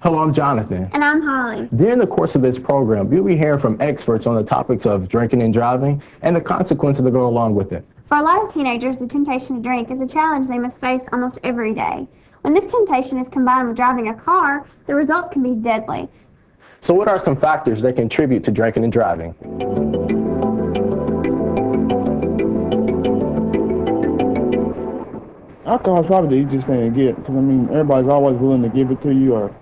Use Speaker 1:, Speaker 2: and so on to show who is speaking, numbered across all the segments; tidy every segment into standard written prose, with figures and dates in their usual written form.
Speaker 1: Hello, I'm Jonathan.
Speaker 2: And I'm Holly.
Speaker 1: During the course of this program, you'll be hearing from experts on the topics of drinking and driving and the consequences that go along with it.
Speaker 2: For a lot of teenagers, the temptation to drink is a challenge they must face almost every day. When this temptation is combined with driving a car, the results can be deadly.
Speaker 1: So what are some factors that contribute to drinking and driving?
Speaker 3: Alcohol is probably the easiest thing to get because, I mean, everybody's always willing to give it to you, or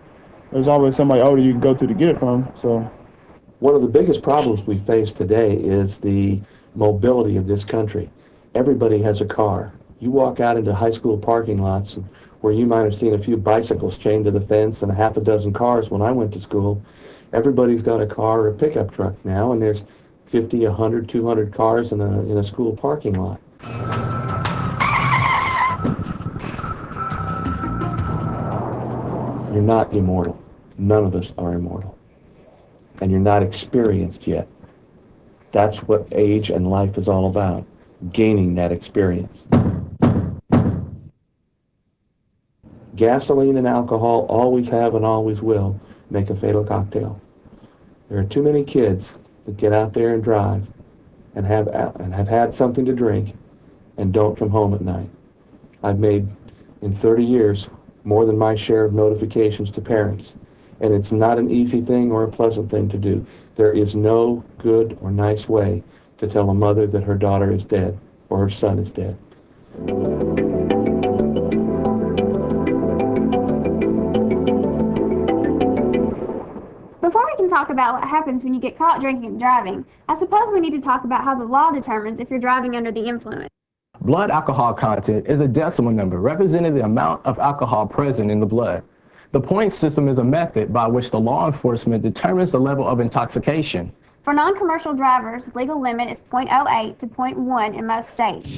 Speaker 3: there's always somebody older you can go to get it from. So,
Speaker 4: one of the biggest problems we face today is the mobility of this country. Everybody has a car. You walk out into high school parking lots where you might have seen a few bicycles chained to the fence and a half a dozen cars when I went to school. Everybody's got a car or a pickup truck now, and there's 50, 100, 200 cars in a school parking lot. You're not immortal. None of us are immortal. And you're not experienced yet. That's what age and life is all about, gaining that experience. Gasoline and alcohol always have and always will make a fatal cocktail. There are too many kids that get out there and drive and have had something to drink and don't come home at night. I've made, in 30 years, more than my share of notifications to parents. And it's not an easy thing or a pleasant thing to do. There is no good or nice way to tell a mother that her daughter is dead or her son is dead.
Speaker 2: Before we can talk about what happens when you get caught drinking and driving, I suppose we need to talk about how the law determines if you're driving under the influence.
Speaker 1: Blood alcohol content is a decimal number representing the amount of alcohol present in the blood. The point system is a method by which the law enforcement determines the level of intoxication.
Speaker 2: For non-commercial drivers, the legal limit is 0.08 to 0.1 in most states.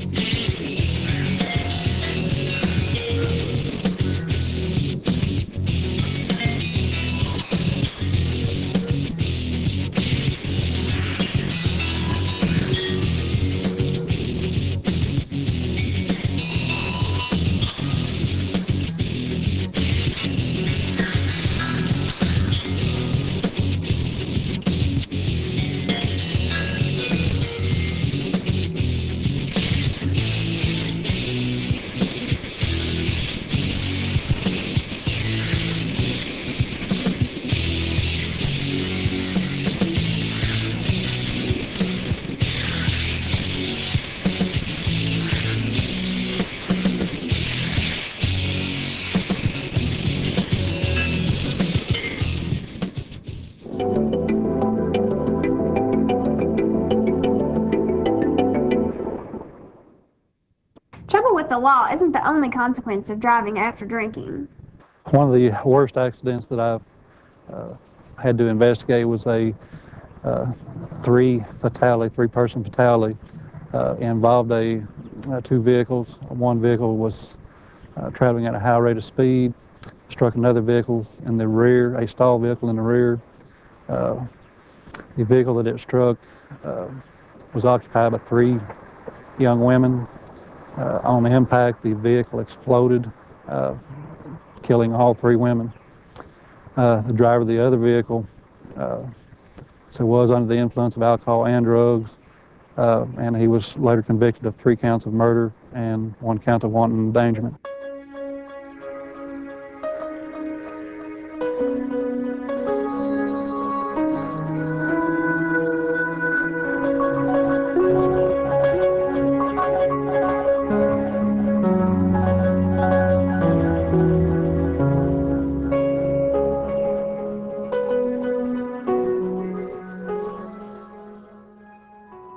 Speaker 2: Trouble with the law isn't the only consequence of driving after drinking.
Speaker 5: One of the worst accidents that I've had to investigate was a three-person fatality. Involved two vehicles. One vehicle was traveling at a high rate of speed, struck another vehicle in the rear, a stalled vehicle in the rear. The vehicle that it struck was occupied by three young women. On the impact, the vehicle exploded, killing all three women. The driver of the other vehicle was under the influence of alcohol and drugs, and he was later convicted of 3 counts of murder and 1 count of wanton endangerment.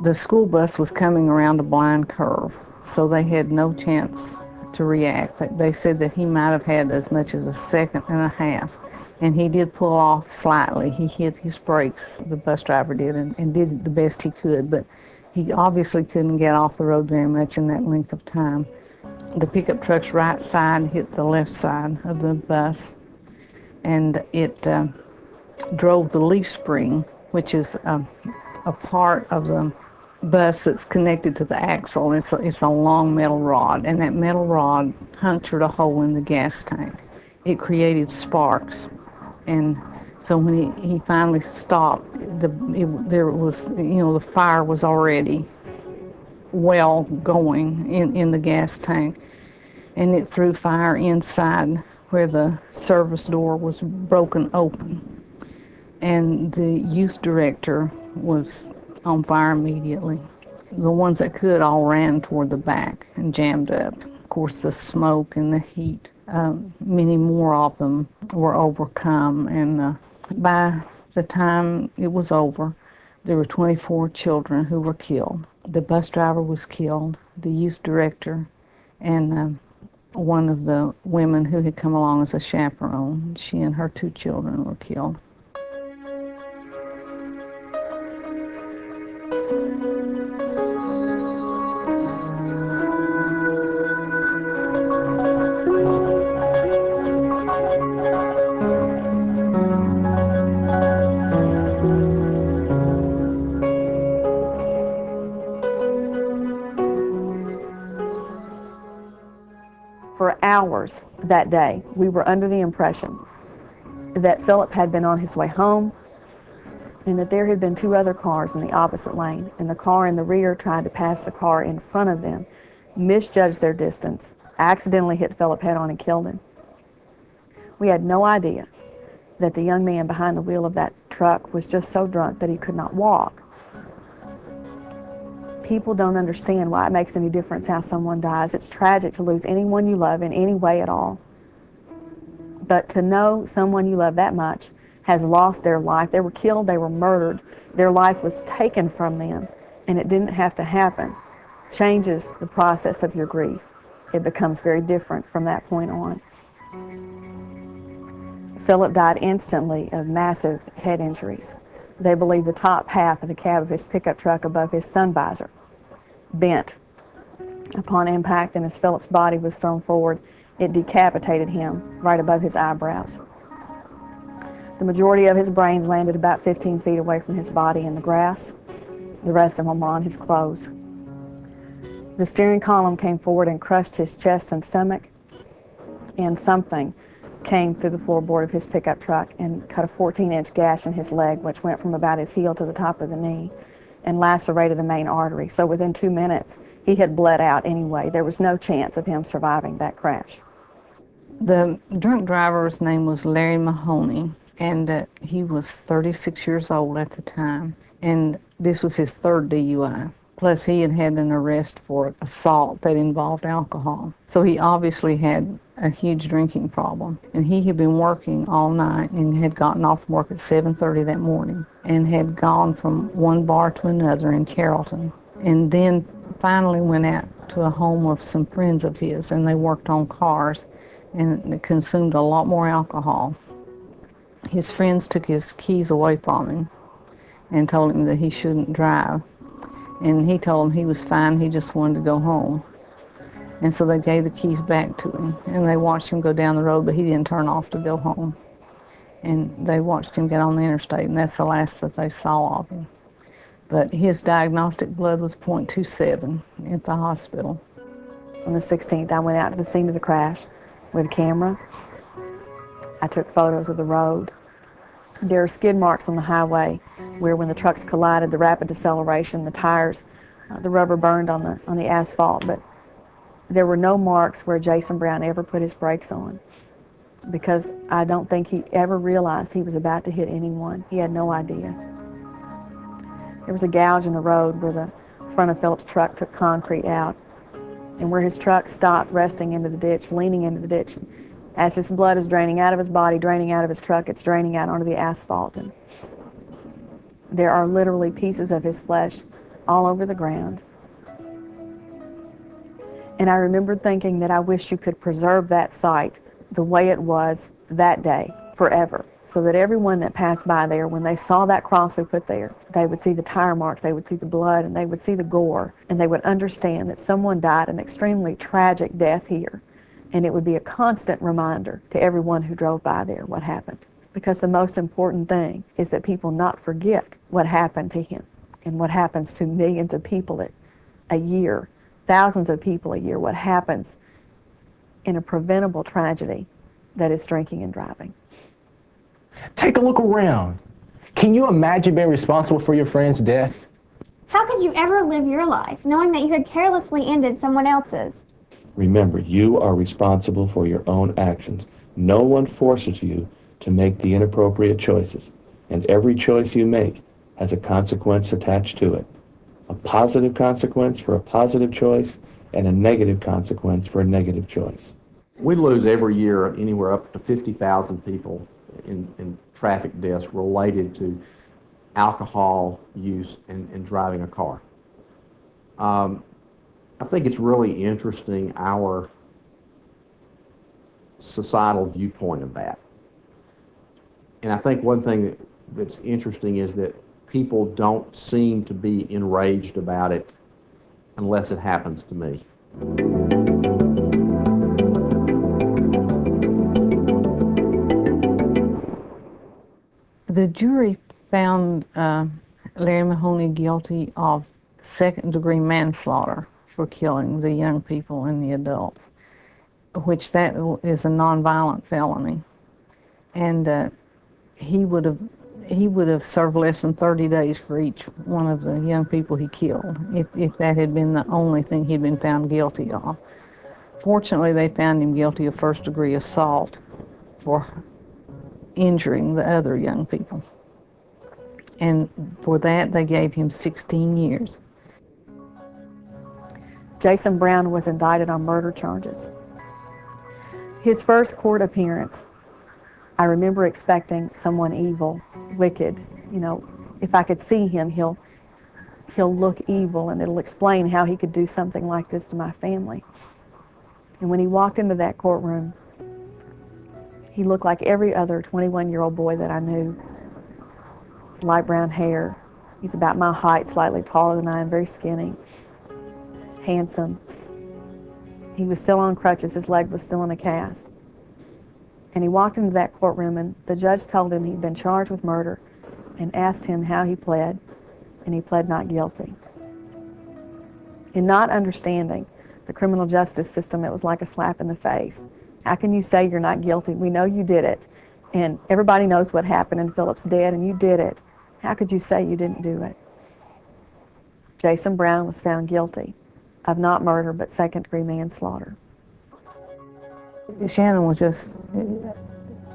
Speaker 6: The school bus was coming around a blind curve, so they had no chance to react. They said that he might have had as much as a second and a half, and he did pull off slightly. He hit his brakes, the bus driver did, and did the best he could, but he obviously couldn't get off the road very much in that length of time. The pickup truck's right side hit the left side of the bus, and it drove the leaf spring, which is a part of the bus that's connected to the axle. It's a long metal rod, and that metal rod punctured a hole in the gas tank. It created sparks, And so when he finally stopped, there was, the fire was already well going in the gas tank, and it threw fire inside where the service door was broken open. And the youth director was on fire immediately. The ones that could all ran toward the back and jammed up. Of course, the smoke and the heat, many more of them were overcome, and by the time it was over, there were 24 children who were killed. The bus driver was killed, the youth director, and one of the women who had come along as a chaperone. She and her 2 children were killed.
Speaker 7: For hours that day, we were under the impression that Philip had been on his way home and that there had been 2 other cars in the opposite lane, and the car in the rear tried to pass the car in front of them, misjudged their distance, accidentally hit Philip head on and killed him. We had no idea that the young man behind the wheel of that truck was just so drunk that he could not walk. People don't understand why it makes any difference how someone dies. It's tragic to lose anyone you love in any way at all. But to know someone you love that much has lost their life, they were killed, they were murdered, their life was taken from them, and it didn't have to happen, changes the process of your grief. It becomes very different from that point on. Philip died instantly of massive head injuries. They believe the top half of the cab of his pickup truck above his sun visor bent upon impact, and as Philip's body was thrown forward, it decapitated him right above his eyebrows. The majority of his brains landed about 15 feet away from his body in the grass. The rest of them were on his clothes. The steering column came forward and crushed his chest and stomach, and something came through the floorboard of his pickup truck and cut a 14-inch gash in his leg, which went from about his heel to the top of the knee and lacerated the main artery. So within 2 minutes, he had bled out anyway. There was no chance of him surviving that crash.
Speaker 6: The drunk driver's name was Larry Mahoney, and he was 36 years old at the time, and this was his 3rd DUI. Plus, he had had an arrest for assault that involved alcohol. So he obviously had a huge drinking problem. And he had been working all night and had gotten off work at 7:30 that morning and had gone from one bar to another in Carrollton. And then finally went out to a home of some friends of his, and they worked on cars and consumed a lot more alcohol. His friends took his keys away from him and told him that he shouldn't drive. And he told them he was fine, he just wanted to go home. And so they gave the keys back to him, and they watched him go down the road, but he didn't turn off to go home. And they watched him get on the interstate, and that's the last that they saw of him. But his diagnostic blood was .27 at the hospital.
Speaker 7: On the 16th, I went out to the scene of the crash with a camera. I took photos of the road. There are skid marks on the highway where when the trucks collided, the rapid deceleration, the tires, the rubber burned on the asphalt, but there were no marks where Jason Brown ever put his brakes on, because I don't think he ever realized he was about to hit anyone. He had no idea. There was a gouge in the road where the front of Philip's truck took concrete out, and where his truck stopped, resting into the ditch, leaning into the ditch. As his blood is draining out of his body, draining out of his truck, it's draining out onto the asphalt. And there are literally pieces of his flesh all over the ground. And I remembered thinking that I wish you could preserve that site the way it was that day, forever, so that everyone that passed by there, when they saw that cross we put there, they would see the tire marks, they would see the blood, and they would see the gore, and they would understand that someone died an extremely tragic death here. And it would be a constant reminder to everyone who drove by there what happened. Because the most important thing is that people not forget what happened to him and what happens to millions of people a year, thousands of people a year, what happens in a preventable tragedy that is drinking and driving.
Speaker 1: Take a look around. Can you imagine being responsible for your friend's death?
Speaker 2: How could you ever live your life knowing that you had carelessly ended someone else's?
Speaker 4: Remember, you are responsible for your own actions. No one forces you to make the inappropriate choices, and every choice you make has a consequence attached to it. A positive consequence for a positive choice, and a negative consequence for a negative choice.
Speaker 8: We lose every year anywhere up to 50,000 people in traffic deaths related to alcohol use and driving a car. I think it's really interesting our societal viewpoint of that. And I think one thing that's interesting is that people don't seem to be enraged about it unless it happens to me.
Speaker 6: The jury found Larry Mahoney guilty of second-degree manslaughter for killing the young people and the adults, which that is a nonviolent felony. And he would have served less than 30 days for each one of the young people he killed if that had been the only thing he'd been found guilty of. Fortunately, they found him guilty of first-degree assault for injuring the other young people. And for that, they gave him 16 years.
Speaker 7: Jason Brown was indicted on murder charges. His first court appearance, I remember expecting someone evil, wicked. You know, if I could see him, he'll look evil, and it'll explain how he could do something like this to my family. And when he walked into that courtroom, he looked like every other 21-year-old boy that I knew. Light brown hair. He's about my height, slightly taller than I am, very skinny, handsome. He was still on crutches. His leg was still in a cast. And he walked into that courtroom, and the judge told him he'd been charged with murder and asked him how he pled, and he pled not guilty. In not understanding the criminal justice system, it was like a slap in the face. How can you say you're not guilty? We know you did it, and everybody knows what happened, and Philip's dead, and you did it. How could you say you didn't do it? Jason Brown was found guilty of not murder, but second-degree manslaughter.
Speaker 6: Shannon was just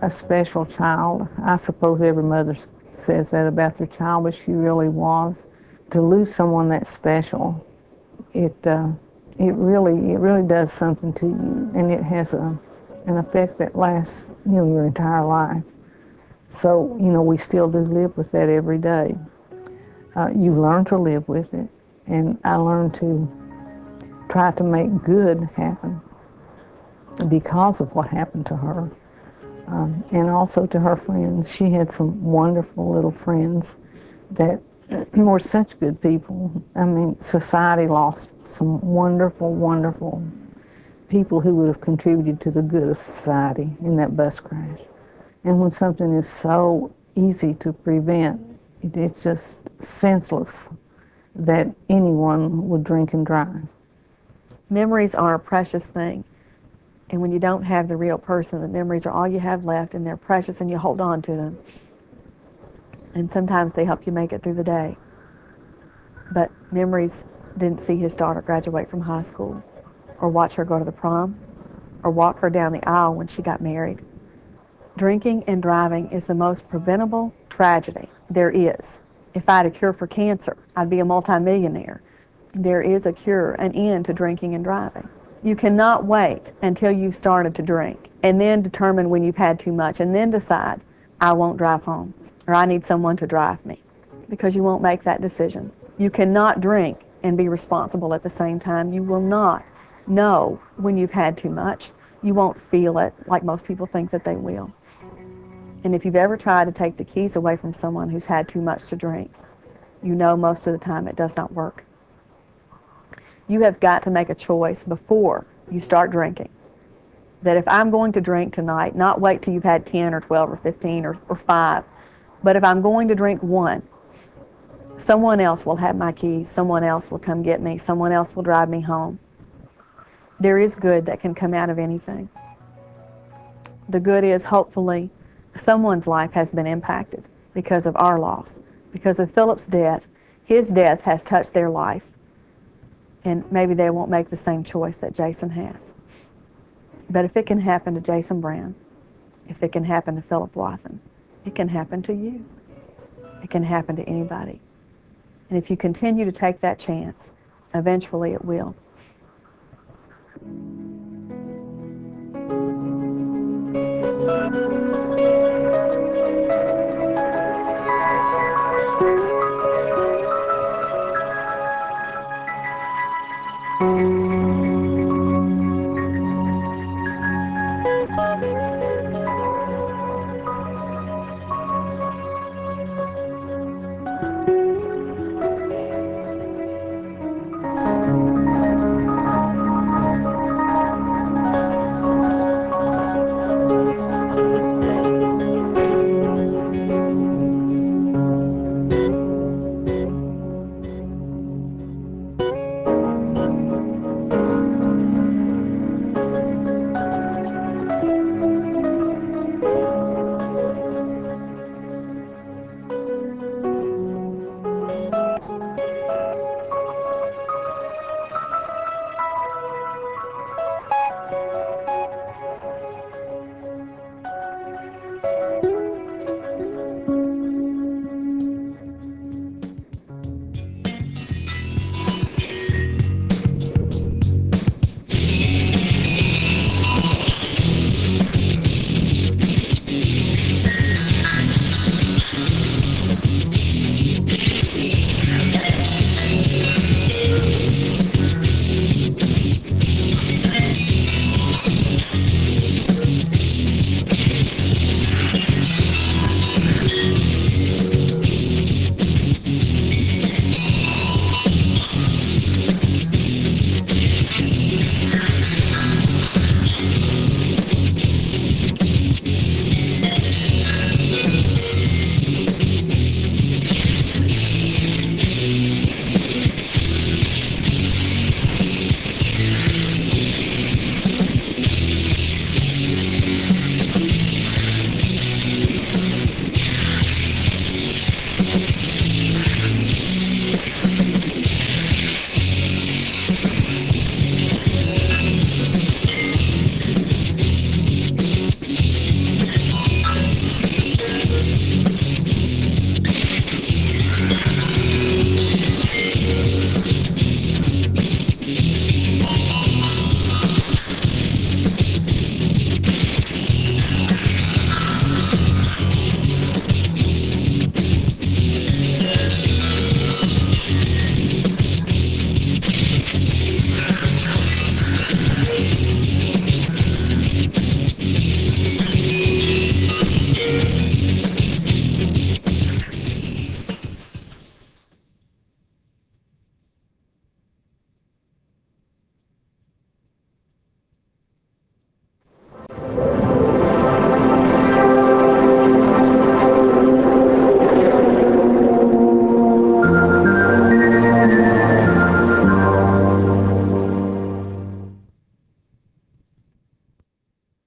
Speaker 6: a special child. I suppose every mother says that about their child, but she really was. To lose someone that special, it really does something to you, and it has an effect that lasts, your entire life. So, we still do live with that every day. You learn to live with it, and I learned to try to make good happen because of what happened to her, and also to her friends. She had some wonderful little friends that were such good people. I mean, society lost some wonderful, wonderful people who would have contributed to the good of society in that bus crash. And when something is so easy to prevent, it's just senseless that anyone would drink and drive.
Speaker 7: Memories are a precious thing. And when you don't have the real person, the memories are all you have left, and they're precious, and you hold on to them. And sometimes they help you make it through the day. But memories didn't see his daughter graduate from high school, or watch her go to the prom, or walk her down the aisle when she got married. Drinking and driving is the most preventable tragedy there is. If I had a cure for cancer, I'd be a multimillionaire. There is a cure, an end to drinking and driving. You cannot wait until you've started to drink and then determine when you've had too much and then decide, I won't drive home, or I need someone to drive me, because you won't make that decision. You cannot drink and be responsible at the same time. You will not know when you've had too much. You won't feel it like most people think that they will. And if you've ever tried to take the keys away from someone who's had too much to drink, you know most of the time it does not work. You have got to make a choice before you start drinking, that if I'm going to drink tonight, not wait till you've had 10 or 12 or 15 or 5, but if I'm going to drink one, someone else will have my keys, someone else will come get me, someone else will drive me home. There is good that can come out of anything. The good is, hopefully, someone's life has been impacted because of our loss. Because of Philip's death, his death has touched their life. And maybe they won't make the same choice that Jason has. But if it can happen to Jason Brown, if it can happen to Philip Wathen, it can happen to you. It can happen to anybody. And if you continue to take that chance, eventually it will.